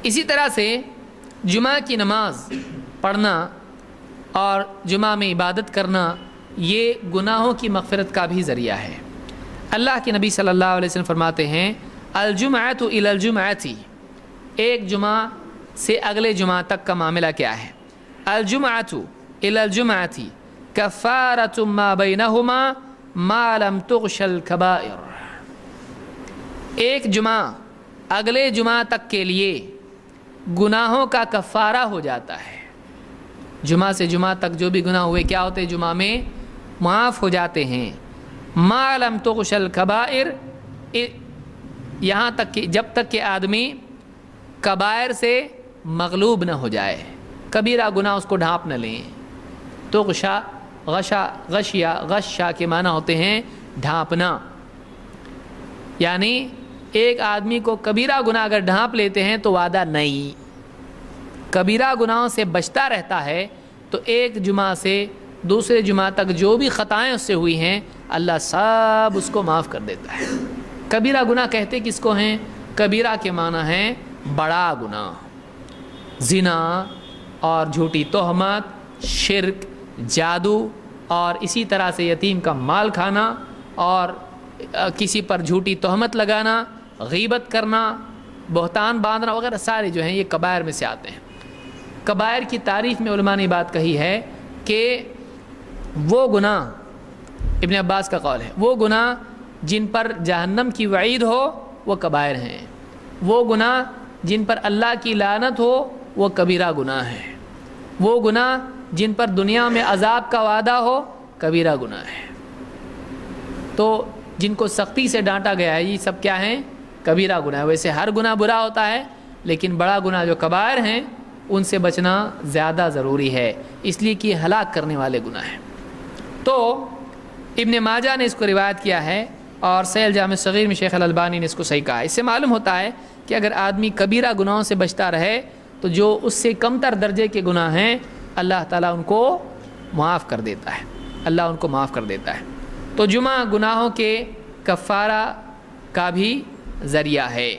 اسی طرح سے جمعہ کی نماز پڑھنا اور جمعہ میں عبادت کرنا یہ گناہوں کی مغفرت کا بھی ذریعہ ہے۔ اللہ کے نبی صلی اللہ علیہ وسلم فرماتے ہیں الجمعۃ الی الجمعۃ، ایک جمعہ سے اگلے جمعہ تک کا معاملہ کیا ہے؟ الجمعۃ الی الجمعۃ کفارۃ ما بینہما ما لم تغش الکبائر، ایک جمعہ اگلے جمعہ تک کے لیے گناہوں کا کفارہ ہو جاتا ہے۔ جمعہ سے جمعہ تک جو بھی گناہ ہوئے کیا ہوتے ہیں؟ جمعہ میں معاف ہو جاتے ہیں۔ ما لم تغش الکبائر، یہاں تک کہ جب تک کہ آدمی کبائر سے مغلوب نہ ہو جائے، کبیرہ گناہ اس کو ڈھانپ نہ لیں۔ تغشا غشا کے معنی ہوتے ہیں ڈھانپنا، یعنی ایک آدمی کو کبیرہ گناہ اگر ڈھانپ لیتے ہیں تو وعدہ نہیں، کبیرہ گناہوں سے بچتا رہتا ہے تو ایک جمعہ سے دوسرے جمعہ تک جو بھی خطائیں اس سے ہوئی ہیں اللہ سب اس کو معاف کر دیتا ہے۔ کبیرہ گناہ کہتے کس کو ہیں؟ کبیرہ کے معنی ہیں بڑا گناہ، زنا اور جھوٹی تہمت، شرک، جادو، اور اسی طرح سے یتیم کا مال کھانا اور کسی پر جھوٹی تہمت لگانا، غیبت کرنا، بہتان باندھنا وغیرہ سارے جو ہیں یہ کبائر میں سے آتے ہیں۔ کبائر کی تعریف میں علماء نے بات کہی ہے کہ وہ گناہ، ابن عباس کا قول ہے، وہ گناہ جن پر جہنم کی وعید ہو وہ کبائر ہیں، وہ گناہ جن پر اللہ کی لعنت ہو وہ کبیرہ گناہ ہیں، وہ گناہ جن پر دنیا میں عذاب کا وعدہ ہو کبیرہ گناہ ہے۔ تو جن کو سختی سے ڈانٹا گیا ہے یہ سب کیا ہیں؟ کبیرہ گناہ ہے۔ ویسے ہر گناہ برا ہوتا ہے لیکن بڑا گناہ جو کبائر ہیں ان سے بچنا زیادہ ضروری ہے، اس لیے کہ ہلاک کرنے والے گناہ ہیں۔ تو ابن ماجہ نے اس کو روایت کیا ہے اور صحیح الجامع الصغیر میں شیخ الالبانی نے اس کو صحیح کہا ہے۔ اس سے معلوم ہوتا ہے کہ اگر آدمی کبیرہ گناہوں سے بچتا رہے تو جو اس سے کم تر درجے کے گناہ ہیں اللہ تعالیٰ ان کو معاف کر دیتا ہے، اللہ ان کو معاف کر دیتا ہے۔ تو جمعہ گناہوں کے کفارہ کا بھی ذریعہ ہے۔